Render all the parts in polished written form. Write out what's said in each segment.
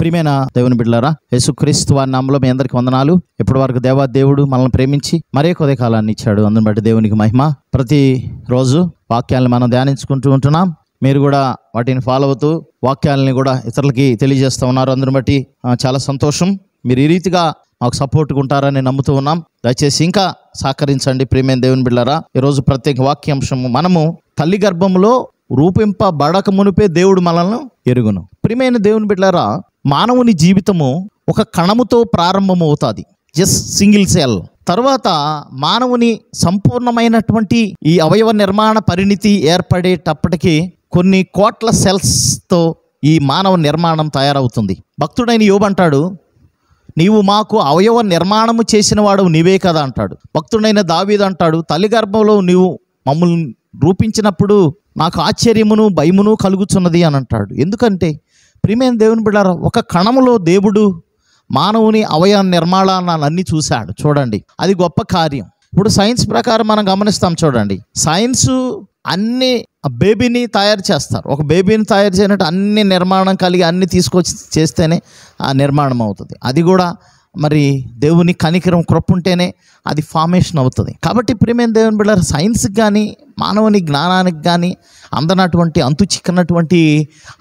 ప్రియమైన దేవుని బిడ్డలారా, యేసుక్రీస్తు వారి నామములో మీ అందరికి వందనాలు. ఇప్పటి వరకు దేవుడు మనల్ని ప్రేమించి మరే కొద్ది కాలాన్ని ఇచ్చాడు. అందుని బట్టి దేవునికి మహిమ. ప్రతి రోజు వాక్యాలను మనం ధ్యానించుకుంటూ ఉంటున్నాం. మీరు కూడా వాటిని ఫాలో అవుతూ వాక్యాలని కూడా ఇతరులకి తెలియజేస్తూ ఉన్నారు. అందుని బట్టి చాలా సంతోషం. మీరు ఈ రీతిగా మాకు సపోర్ట్గా ఉంటారని నమ్ముతూ ఉన్నాం. దయచేసి ఇంకా సహకరించండి. ప్రియమైన దేవుని బిడ్డలారా, ఈరోజు ప్రత్యేక వాక్యాంశము, మనము తల్లి గర్భంలో రూపింపబడక మునిపే దేవుడు మనల్ని ఎరుగును. ప్రియమైన దేవుని బిడ్డలారా, మానవుని జీవితము ఒక కణముతో ప్రారంభమవుతుంది, జస్ట్ సింగిల్ సెల్. తర్వాత మానవుని సంపూర్ణమైనటువంటి ఈ అవయవ నిర్మాణ పరిణితి ఏర్పడేటప్పటికీ కొన్ని కోట్ల సెల్స్తో ఈ మానవ నిర్మాణం తయారవుతుంది. భక్తుడైన యోబు అంటాడు, నీవు మాకు అవయవ నిర్మాణము చేసిన వాడు నీవే కదా అంటాడు. భక్తుడైన దావీదు అంటాడు, తల్లి గర్భంలో నీవు మమ్మల్ని రూపించినప్పుడు నాకు ఆశ్చర్యమును భయమును కలుగుతున్నది అని అంటాడు. ఎందుకంటే ప్రియమైన దేవుని బిడ్డలారా, ఒక కణములో దేవుడు మానవుని అవయవ నిర్మాణాన్ని చూశాడు. చూడండి, అది గొప్ప కార్యం. ఇప్పుడు సైన్స్ ప్రకారం మనం గమనిస్తాం. చూడండి, సైన్స్ అన్ని బేబీని తయారు చేస్తారు. ఒక బేబీని తయారు చేయనట్టు అన్ని నిర్మాణం కలిగి అన్ని తీసుకొచ్చి చేస్తేనే ఆ నిర్మాణం అవుతుంది. అది కూడా మరి దేవుని కనికరం కృప ఉంటేనే అది ఫార్మేషన్ అవుతుంది. కాబట్టి ప్రియమైన దేవుని బిడ్డలారా, సైన్స్కి కానీ మానవుని జ్ఞానానికి కానీ అందనటువంటి అంతు చిక్కనటువంటి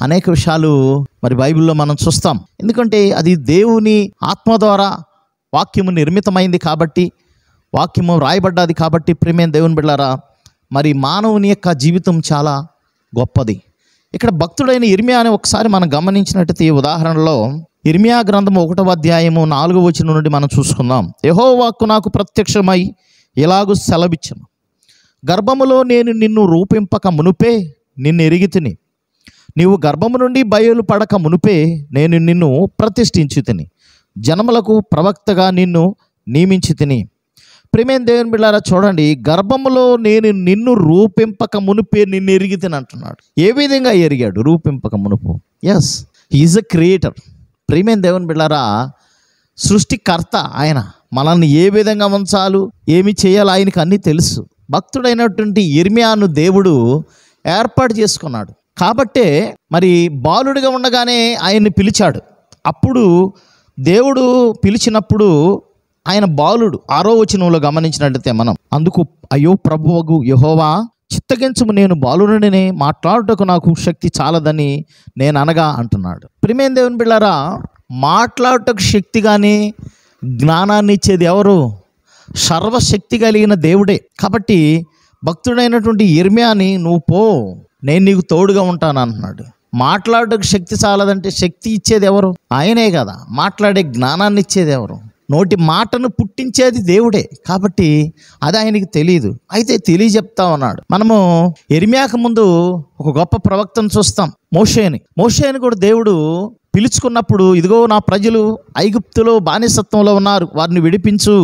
అనేక విషయాలు మరి బైబిల్లో మనం చూస్తాం. ఎందుకంటే అది దేవుని ఆత్మ ద్వారా వాక్యము నిర్మితమైంది కాబట్టి, వాక్యము రాయబడ్డది కాబట్టి ప్రియమైన దేవుని బిడ్డలారా, మరి మానవుని యొక్క జీవితం చాలా గొప్పది. ఇక్కడ భక్తుడైన ఇర్మియాని ఒకసారి మనం గమనించినట్టయితే ఈ ఉదాహరణలో ఇర్మియా గ్రంథం 1వ అధ్యాయము 4వ వచనం నుండి మనం చూసుకుందాం. యెహోవా వాక్కు నాకు ప్రత్యక్షమై ఇలాగు సెలవిచ్చును, గర్భములో నేను నిన్ను రూపింపక మునుపే నిన్ను ఎరిగితిని, నీవు గర్భము నుండి బయలుపడక మునుపే నేను నిన్ను ప్రతిష్ఠించి తిని, జనములకు ప్రవక్తగా నిన్ను నియమించి తిని. ప్రియమైన దేవుని బిడ్డలారా, చూడండి, గర్భములో నేను నిన్ను రూపింపక మునుపే నిన్ను ఎరిగితిని అంటున్నాడు. ఏ విధంగా ఎరిగాడు? రూపింపక మునుపు. Yes, he is a creator. ప్రియమైన దేవుని బిడ్డలారా, సృష్టికర్త ఆయన. మనల్ని ఏ విధంగా ఉంచాలో ఏమి చేయాలో ఆయనకు అన్నీ తెలుసు. భక్తుడైనటువంటి ఇర్మియాను దేవుడు ఏర్పాటు చేసుకున్నాడు. కాబట్టే మరి బాలుడిగా ఉండగానే ఆయన్ని పిలిచాడు. అప్పుడు దేవుడు పిలిచినప్పుడు ఆయన బాలుడు. 6వ వచనంలో గమనించినట్లయితే మనం, అందుకు అయ్యో ప్రభువగు యెహోవా, చిత్తగించుము, నేను బాలుడిని, మాట్లాడుటకు నాకు శక్తి చాలదని నేను అనగా అంటున్నాడు. ప్రియమైన దేవుని బిడ్డలారా, మాట్లాడుటకు శక్తి కానీ జ్ఞానాన్ని ఇచ్చేది ఎవరు? సర్వశక్తి కలిగిన దేవుడే. కాబట్టి భక్తుడైనటువంటి ఇర్మియాని, నువ్వు పో, నేను నీకు తోడుగా ఉంటాను అంటున్నాడు. మాట్లాడటకు శక్తి చాలదంటే శక్తి ఇచ్చేది ఎవరు? ఆయనే కదా. మాట్లాడే జ్ఞానాన్ని ఇచ్చేది ఎవరు? నోటి మాటను పుట్టించేది దేవుడే. కాబట్టి అది ఆయనకి తెలియదు, అయితే తెలియజెప్తా ఉన్నాడు. మనము ఇర్మియాకు ముందు ఒక గొప్ప ప్రవక్తను చూస్తాం, మోషేని కూడా దేవుడు పిలుచుకున్నప్పుడు, ఇదిగో నా ప్రజలు ఐగుప్తులో బానిసత్వంలో ఉన్నారు, వారిని విడిపించు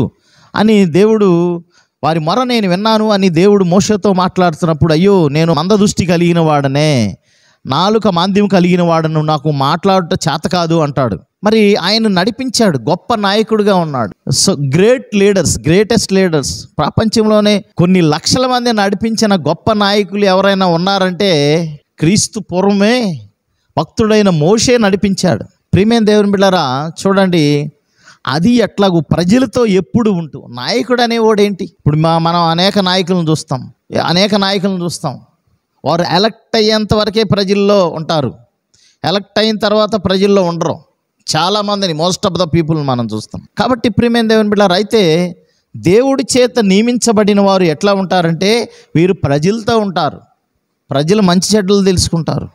అని దేవుడు, వారి మొర నేను విన్నాను అని దేవుడు మోషేతో మాట్లాడుతున్నప్పుడు, అయ్యో నేను మందదృష్టి కలిగిన వాడనే, నాలుక మాంద్యం కలిగిన వాడను, నాకు మాట్లాడట చేత కాదు అంటాడు. మరి ఆయన నడిపించాడు, గొప్ప నాయకుడిగా ఉన్నాడు. సో గ్రేటెస్ట్ లీడర్స్ ప్రపంచంలోనే కొన్ని లక్షల మంది నడిపించిన గొప్ప నాయకులు ఎవరైనా ఉన్నారంటే క్రీస్తు పూర్వమే భక్తుడైన మోషే నడిపించాడు. ప్రియమైన దేవుని బిడ్డలారా, చూడండి, అది ఎట్లాగూ ప్రజలతో ఎప్పుడు ఉంటూ. నాయకుడు అనేవాడు ఏంటి? ఇప్పుడు మనం అనేక నాయకులను చూస్తాం. వారు ఎలక్ట్ అయ్యేంత వరకే ప్రజల్లో ఉంటారు. ఎలక్ట్ అయిన తర్వాత ప్రజల్లో ఉండరు. చాలామందిని, మోస్ట్ ఆఫ్ ద పీపుల్ మనం చూస్తాం. కాబట్టి ప్రియమైన దేవుని బిడ్డలారా, అయితే దేవుడి చేత నియమించబడిన వారు ఎట్లా ఉంటారంటే, వీరు ప్రజలతో ఉంటారు. ప్రజలు మంచి చెడ్డలు తెలుసుకుంటారు,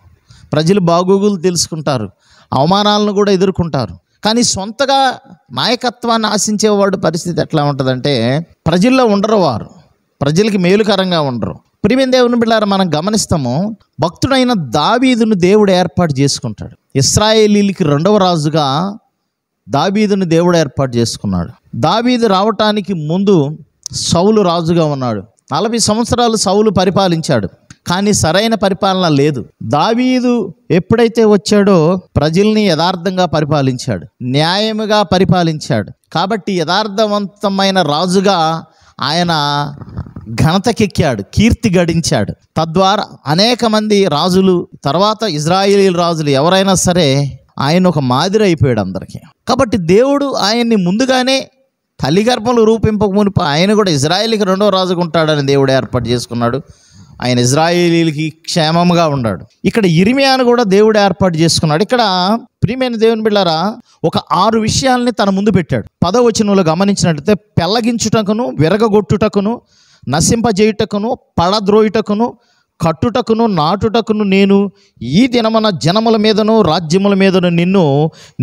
ప్రజలు బాగోగులు తెలుసుకుంటారు, అవమానాలను కూడా ఎదుర్కొంటారు. కానీ సొంతగా నాయకత్వాన్ని ఆశించేవాడు పరిస్థితి ఎట్లా ఉంటుందంటే, ప్రజల్లో ఉండరు, వారు ప్రజలకి మేలుకరంగా ఉండరు. ప్రియమైన దేవుని బిడ్డలారా, మనం గమనిస్తాము, భక్తుడైన దావీదును దేవుడు ఏర్పాటు చేసుకుంటాడు. ఇశ్రాయేలీలకి 2వ రాజుగా దావీదును దేవుడు ఏర్పాటు చేసుకున్నాడు. దావీదు రావటానికి ముందు సౌలు రాజుగా ఉన్నాడు. 40 సంవత్సరాలు సౌలు పరిపాలించాడు, కానీ సరైన పరిపాలన లేదు. దావీదు ఎప్పుడైతే వచ్చాడో ప్రజల్ని యథార్థంగా పరిపాలించాడు, న్యాయముగా పరిపాలించాడు. కాబట్టి యథార్థవంతమైన రాజుగా ఆయన ఘనతకెక్కాడు, కీర్తి గడించాడు. తద్వారా అనేక మంది రాజులు, తర్వాత ఇజ్రాయేలీ రాజులు ఎవరైనా సరే ఆయన ఒక మాదిరి అయిపోయాడు అందరికీ. కాబట్టి దేవుడు ఆయన్ని ముందుగానే తల్లి గర్భంలో రూపింపక మునుపు ఆయన కూడా ఇజ్రాయేలీకి రెండో రాజుగా ఉంటాడని దేవుడు ఏర్పాటు చేసుకున్నాడు. ఆయన ఇజ్రాయేలీలకి క్షేమంగా ఉన్నాడు. ఇక్కడ ఇర్మియాను కూడా దేవుడు ఏర్పాటు చేసుకున్నాడు. ఇక్కడ ప్రియమైన దేవుని బిడ్డలారా, ఒక 6 విషయాల్ని తన ముందు పెట్టాడు. 10వ వచనంలో గమనించినట్లయితే, పెళ్ళగించుటకును, విరగగొట్టుటకును, నశింపజేయుటకును, పడద్రోయుటకును, కట్టుటకును, నాటుటకును నేను ఈ దినమున జనముల మీదను రాజ్యముల మీదను నిన్ను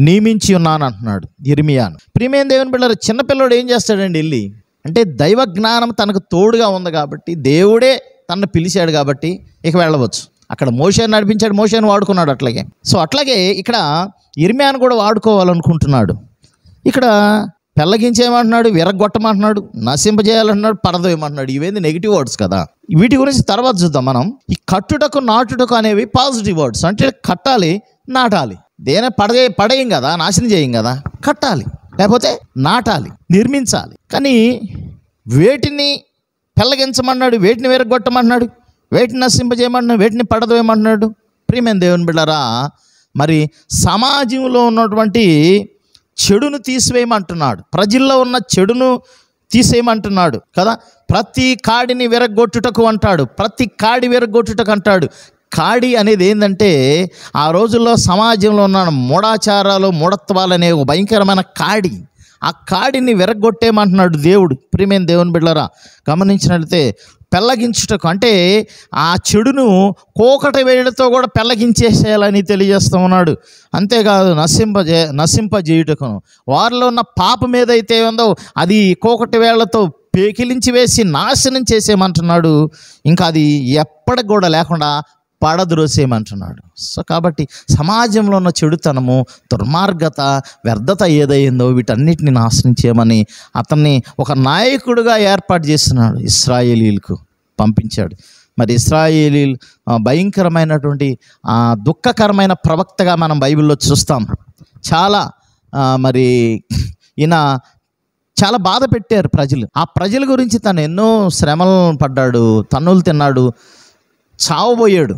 నియమించి ఉన్నాను అంటున్నాడు ఇర్మియాను. ప్రియమైన దేవుని బిడ్డలారా, చిన్నపిల్లడు ఏం చేస్తాడండి వెళ్ళి అంటే, దైవ జ్ఞానం తనకు తోడుగా ఉంది కాబట్టి, దేవుడే తనను పిలిచాడు కాబట్టి ఇక వెళ్ళవచ్చు. అక్కడ మోషేని నడిపించాడు, మోషేని వాడుకున్నాడు. అట్లాగే అట్లాగే ఇక్కడ ఇర్మియాను కూడా వాడుకోవాలనుకుంటున్నాడు. ఇక్కడ పెళ్ళగించేయమంటున్నాడు, విరగొట్టమంటున్నాడు, నశింపజేయాలంటున్నాడు, పడదోయమంటున్నాడు. ఇవేంది నెగిటివ్ వర్డ్స్ కదా. వీటి గురించి తర్వాత చూద్దాం మనం. ఈ కట్టుటకు, నాటుటకు అనేవి పాజిటివ్ వర్డ్స్. అంటే కట్టాలి, నాటాలి. దేనే పడేయం కదా, నాశనం చేయం కదా. కట్టాలి, లేకపోతే నాటాలి, నిర్మించాలి. కానీ వేటిని పెళ్ళగించమన్నాడు, వేటిని విరగొట్టమన్నాడు, వేటిని నశింపజేయమన్నాడు, వేటిని పడదోయమంటున్నాడు. ప్రియమైన దేవుని బిడ్డలారా, మరి సమాజంలో ఉన్నటువంటి చెడును తీసివేయమంటున్నాడు. ప్రజల్లో ఉన్న చెడును తీసేయమంటున్నాడు కదా. ప్రతి కాడిని విరగొట్టుటకు అంటాడు, ప్రతి కాడి విరగొట్టుటకు అంటాడు. కాడి అనేది ఏంటంటే, ఆ రోజుల్లో సమాజంలో ఉన్న మూఢాచారాలు, మూఢత్వాలు అనే ఒక భయంకరమైన కాడి. ఆ కాడిని విరగొట్టేయమంటున్నాడు దేవుడు. ప్రియమైన దేవుని బిడ్డలారా, గమనించినట్లయితే పెళ్ళగించుటకు అంటే ఆ చెడును కోకటి వేడితో కూడా పెళ్ళగించేసేయాలని తెలియజేస్తూ ఉన్నాడు. అంతేకాదు నశింపజేయుటకును, వారిలో ఉన్న పాపం ఏదైతే ఉందో అది కోకటి వేళ్లతో పేకిలించి వేసి నాశనం చేసేయమంటున్నాడు. ఇంకా అది ఎప్పటికి కూడా లేకుండా పడద్రోసేయమంటున్నాడు. కాబట్టి సమాజంలో ఉన్న చెడుతనము, దుర్మార్గత, వ్యర్థత ఏదైందో వీటన్నిటిని నాశనం చేయమని అతన్ని ఒక నాయకుడిగా ఏర్పాటు చేస్తున్నాడు. ఇశ్రాయేలీలకు పంపించాడు. మరి ఇశ్రాయేలీలు భయంకరమైనటువంటి దుఃఖకరమైన ప్రవక్తగా మనం బైబిల్లో చూస్తాం. చాలా మరి ఈయన చాలా బాధ పెట్టారు ప్రజలు. ఆ ప్రజల గురించి తను ఎన్నో శ్రమలు పడ్డాడు, తన్నులు తిన్నాడు, చావబోయాడు,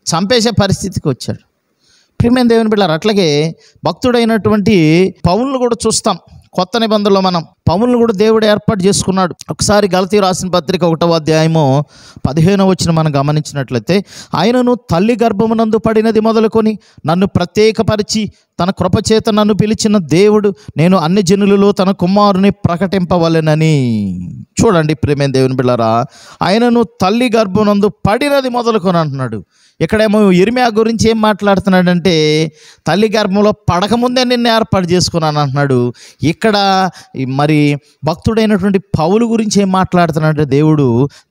చంపేసే పరిస్థితికి వచ్చాడు. ప్రియమైన దేవుని బిడ్డలారా, అట్లాగే భక్తుడైనటువంటి పౌలును కూడా చూస్తాం. కొత్త నిబంధనలో మనం పౌలును కూడా దేవుడు ఏర్పాటు చేసుకున్నాడు. ఒకసారి గలతీ రాసిన పత్రిక 1వ అధ్యాయము 15వ వచనం మనం గమనించినట్లయితే, ఆయనను తల్లి గర్భమునందు పడినది మొదలుకొని నన్ను ప్రత్యేకపరిచి తన కృపచేత నన్ను పిలిచిన దేవుడు, నేను అన్ని జనులలో తన కుమారుని ప్రకటింపవలెనని. చూడండి ప్రియమైన దేవుని బిడ్డలారా, ఆయనను తల్లి గర్భమునందు పడినది మొదలుకొని అంటున్నాడు. ఇక్కడేమో ఇర్మియా గురించి ఏం మాట్లాడుతున్నాడంటే, తల్లి గర్భంలో పడకముందే నిన్ను ఏర్పాటు చేసుకున్నాను అంటున్నాడు. ఇక్కడ మరి భక్తుడైనటువంటి పౌలు గురించి ఏం మాట్లాడుతున్నాడంటే, దేవుడు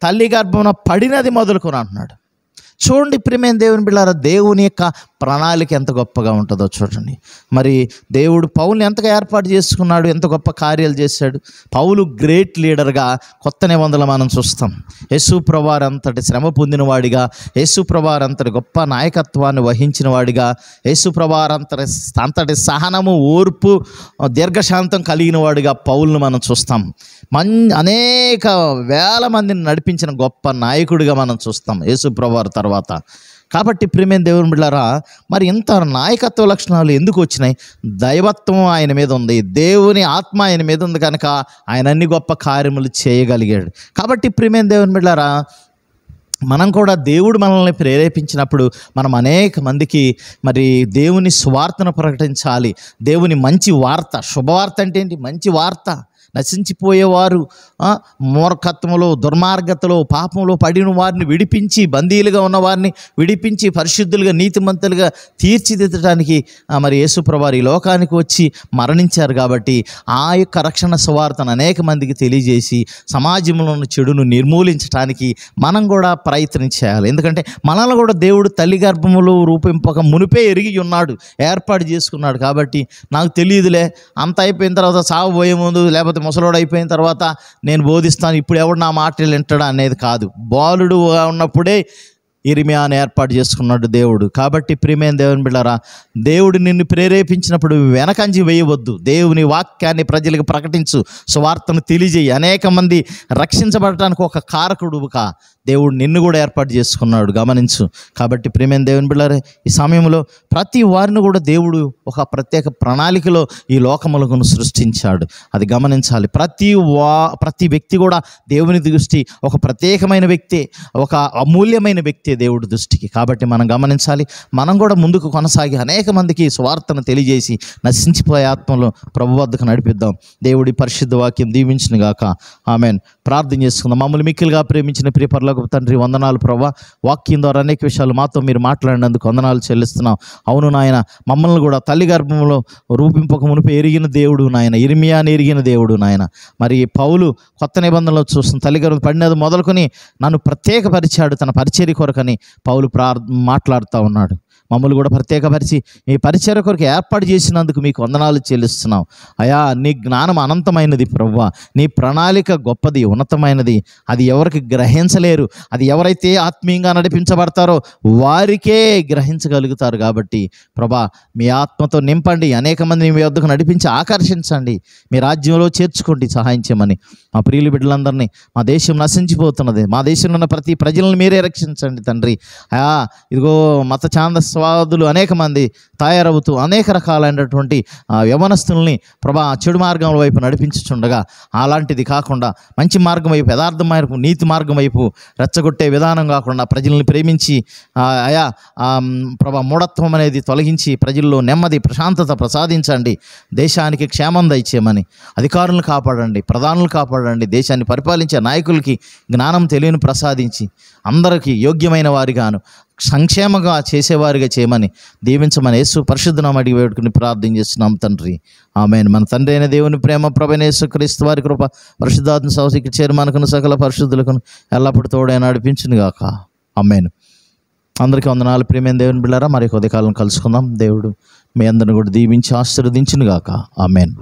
తల్లి గర్భంలో పడినది మొదలుకొని అంటున్నాడు. చూడండి ప్రియమైన దేవుని బిడ్డలారా, దేవుని యొక్క ప్రణాళిక ఎంత గొప్పగా ఉంటుందో చూడండి. మరి దేవుడు పౌలుని ఎంతగా ఏర్పాటు చేసుకున్నాడు, ఎంత గొప్ప కార్యాలు చేశాడు. పౌలు గ్రేట్ లీడర్గా కొత్త నిబంధనలు మనం చూస్తాం. యేసు ప్రభువారు అంతటి శ్రమ పొందినవాడిగా, యేసు ప్రభువారు అంతటి గొప్ప నాయకత్వాన్ని వహించిన వాడిగా, యేసు ప్రభువారు అంతటి సహనము, ఓర్పు, దీర్ఘశాంతం కలిగిన వాడిగా పౌలును మనం చూస్తాం. అనేక వేల మందిని నడిపించిన గొప్ప నాయకుడిగా మనం చూస్తాం యేసు ప్రభువారు తర్వాత. కాబట్టి ప్రియమైన దేవుని బిడ్డలారా, మరి ఇంత నాయకత్వ లక్షణాలు ఎందుకు వచ్చినాయి? దైవత్వం ఆయన మీద ఉంది, దేవుని ఆత్మ ఆయన మీద ఉంది కనుక ఆయన అన్ని గొప్ప కార్యములు చేయగలిగాడు. కాబట్టి ప్రియమైన దేవుని బిడ్డలారా, మనం కూడా దేవుడు మనల్ని ప్రేరేపించినప్పుడు మనం అనేక మందికి మరి దేవుని సువార్తను ప్రకటించాలి. దేవుని మంచి వార్త, శుభవార్త అంటే ఏంటి? మంచి వార్త. నశించిపోయేవారు, మూర్ఖత్వంలో, దుర్మార్గతలో, పాపంలో పడిన వారిని విడిపించి, బందీలుగా ఉన్న వారిని విడిపించి, పరిశుద్ధులుగా, నీతిమంతులుగా తీర్చిదిద్దడానికి మరి యేసుప్రభువారు ఈ లోకానికి వచ్చి మరణించారు. కాబట్టి ఆ యొక్క రక్షణ సువార్తను అనేక మందికి తెలియజేసి సమాజంలో ఉన్న చెడును నిర్మూలించడానికి మనం కూడా ప్రయత్నం చేయాలి. ఎందుకంటే మనల్ని కూడా దేవుడు తల్లి గర్భములో రూపింపక మునిపే ఎరిగి ఉన్నాడు, ఏర్పాటు చేసుకున్నాడు. కాబట్టి నాకు తెలియదులే, అంత అయిపోయిన తర్వాత సాగుపోయే ముందు, లేకపోతే ముసలోడు అయిపోయిన తర్వాత నేను బోధిస్తాను, ఇప్పుడు ఎవడు నా మాటలు వింటాడా అనేది కాదు. బాలుడు ఉన్నప్పుడే ఇర్మియాను ఏర్పాటు చేసుకున్నాడు దేవుడు. కాబట్టి ప్రియమైన దేవుని బిడ్డలారా, దేవుడు నిన్ను ప్రేరేపించినప్పుడు వెనకంజి వేయవద్దు. దేవుని వాక్యాన్ని ప్రజలకు ప్రకటించు, సువార్తను తెలియజేయి. అనేక మంది రక్షించబడటానికి ఒక కారకుడుగా దేవుడు నిన్ను కూడా ఏర్పాటు చేసుకున్నాడు, గమనించు. కాబట్టి ప్రియమైన దేవుని బిడ్డలారా, ఈ సమయంలో ప్రతి వారిని కూడా దేవుడు ఒక ప్రత్యేక ప్రణాళికలో ఈ లోకములను సృష్టించాడు. అది గమనించాలి. ప్రతి వ్యక్తి కూడా దేవుని దృష్టి ఒక ప్రత్యేకమైన వ్యక్తి, ఒక అమూల్యమైన వ్యక్తి దేవుడి దృష్టికి. కాబట్టి మనం గమనించాలి. మనం కూడా ముందుకు కొనసాగి అనేక మందికి సువార్తను తెలియజేసి నశించిపోయే ఆత్మలో ప్రభు వద్దకు నడిపిద్దాం. దేవుడి పరిశుద్ధ వాక్యం దీవించును గాక. ఆమెన్. ప్రార్థన చేసుకుందాం. మమ్మల్ని మిక్కిలిగా ప్రేమించిన ప్రియ పరలోకపు తండ్రి, వందనాలు ప్రభువా. వాక్యం ద్వారా అనేక విషయాలు మాతో మీరు మాట్లాడినందుకు వందనాలు చెల్లిస్తున్నాం. అవును నాయన, మమ్మల్ని కూడా తల్లి గర్భంలో రూపింపక మునిపి ఎరిగిన దేవుడు నాయన, ఇర్మియాని ఎరిగిన దేవుడు నాయన. మరి పౌలు కొత్త నిబంధనలో చూస్తున్న తల్లి గర్భం పడినది మొదలుకొని నన్ను ప్రత్యేకపరిచాడు తన పరిచర్య కొరకని పౌలు మాట్లాడుతూ ఉన్నాడు. మమ్మల్ని కూడా ప్రత్యేకపరిచి ఈ పరిచర్య కొరకు ఏర్పాటు చేసినందుకు మీకు వందనాలు చెల్లిస్తున్నాం. అయా, నీ జ్ఞానం అనంతమైనది ప్రభువా. నీ ప్రణాళిక గొప్పది, ఉన్నతమైనది. అది ఎవరికి గ్రహించలేరు. అది ఎవరైతే ఆత్మీయంగా నడిపించబడతారో వారికే గ్రహించగలుగుతారు. కాబట్టి ప్రభా, మీ ఆత్మతో నింపండి. అనేక మందిని మీ వద్దకు నడిపించి ఆకర్షించండి. మీ రాజ్యంలో చేర్చుకోండి, సహాయం చేయమని. మా ప్రియులు బిడ్డలందరినీ, మా దేశం నశించిపోతున్నది, మా దేశంలో ఉన్న ప్రతి ప్రజలను మీరే రక్షించండి తండ్రి. ఇదిగో మత ఛాందస్వాదులు అనేక మంది తయారవుతూ అనేక రకాలైనటువంటి యవనస్తుల్ని ప్రభా చెడు మార్గం వైపు నడిపించుచుండగా, అలాంటిది కాకుండా మంచి మార్గం వైపు, యథార్థ మార్గం, నీతి మార్గం వైపు రెచ్చగొట్టే విధానం కాకుండా ప్రజల్ని ప్రేమించి ప్రభా మూఢత్వం అనేది తొలగించి ప్రజల్లో నెమ్మది, ప్రశాంతత ప్రసాదించండి. దేశానికి క్షేమం దయచేయమని. అధికారులను కాపాడండి, ప్రధానులు కాపాడండి. దేశాన్ని పరిపాలించే నాయకులకి జ్ఞానం తెలియని ప్రసాదించి అందరికీ యోగ్యమైన వారిగాను సంక్షేమంగా చేసేవారిగా చేయమని దీవించమని యేసు పరిశుద్ధ నామమున అడిగి వేడుకుని ప్రార్థన చేస్తున్నాం తండ్రి. ఆమేన్. మన తండ్రి అయిన దేవుని ప్రేమ, ప్రభువైన యేసు క్రీస్తు వారి కృప, పరిశుద్ధాత్మ సహవాసముకు చేరి మనకును సకల పరిశుద్ధులకును ఎల్లప్పుడూ తోడై నడిపించును గాక. ఆమేన్. అందరికీ వందనాలు. ప్రియమైన దేవుని బిడ్డలారా, మరి కొద్ది కాలం కలుసుకుందాం. దేవుడు మీ అందరిని కూడా దీవించి ఆశీర్వదించును గాక. ఆమేన్.